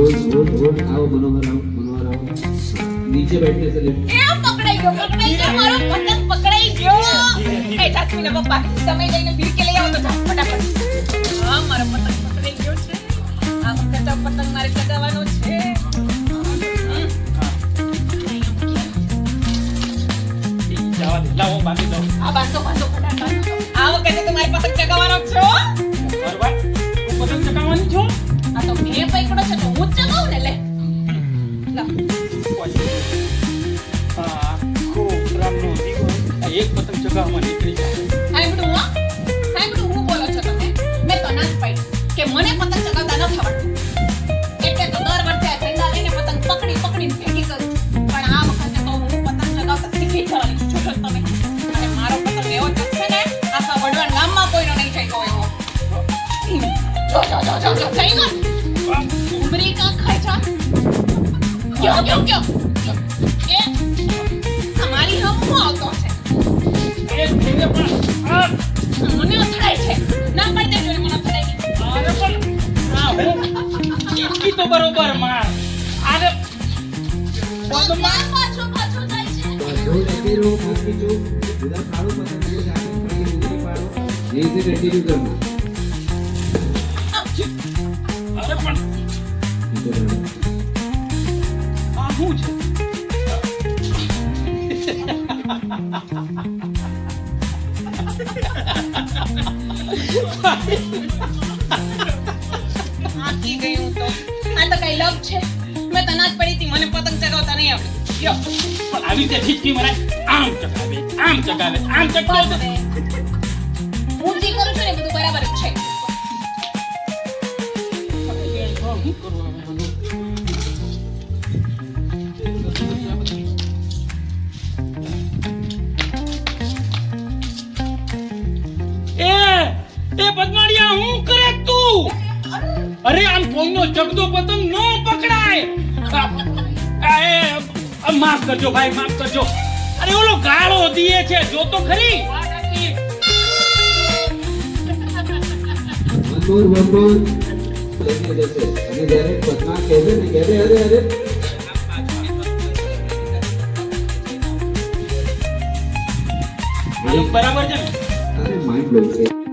hold आओ मनोहर आओ नीचे बैठने से लेफ्ट એ પકડાઈ ગયો મારો પતંગ પકડાઈ ગયો એ જાસ્મીના પપ્પા તમે જઈને ભીડ કે લઈ આવો તો જાઓ ફટાફટ હા મારો પતંગ પકડાઈ ગયો છે આ વખતે તો પતંગ મારે ચગાવવાનો છે જવા દે લાવો બાંધી દો આ બાંધો ફટાફટ આ વખતે તો મારે પતંગ ચગાવવાનો છો બરાબર તું પતંગ ચગાવવાની છો આ તો મેં પકડો છે તો હું જ ચગાવું ને લે લા એક પતંગ ચગાવવામાં નીકળી જાય સાંભળું હું બોલો છો તમે મેં તો ના જ પાડી કે મને પતંગ ચગાવતા નથી આવડતું એટલે તો દર વર્ષે આ ઝંડા લઈને પતંગ પકડીને ભેગી કરું પણ આ વખતે તો હું પતંગ ચગાવતા શીખી જવાની છું છો તમે અને મારો પતંગ એવો ચગશે ને આખા વડવાણ ગામમાં કોઈનો નહીં ચગ્યો એવો જો જઈ ગયો ઉમરી કા ખાય છે ક્યો એ અમારી હમ હું આવતો છે એ ધીરે પણ મને અથડાય છે ના પડતે જોઈ મને અથડાય અરે પણ આ હું એટલી તો બરોબર માર અરે પગમાં પાછો જાય છે जो रहते रहो मत खींचो उधर फाड़ो पतंग को जाके पकड़ के उधर फाड़ो यहीं से कंटिन्यू करना અરે પણ આ શું છે આકી ગયું તો આ તો કઈ લવ છે મેં તો ના જ પડી હતી મને પતંગ ચગાવતા નહીં આવડે યો પણ આવી રીતે ઠીકથી મરાય આમ ચગાવે આમ ચગાવે આમ ચગાવે હું જે કરું છું ને બધું બરાબર જ છે એ પદ્માડિયા હું કરે તું અરે આમ કોઈનો ચગદો પતંગ ન પકડાય માફ કરજો ભાઈ માફ કરજો અરે ઓલો ગાળો દીએ છે જો તો ખરી one more लेके जैसे अरे जरे पतना कहते नहीं कहते अरे બરાબર છે ને अरे माइंड ब्लो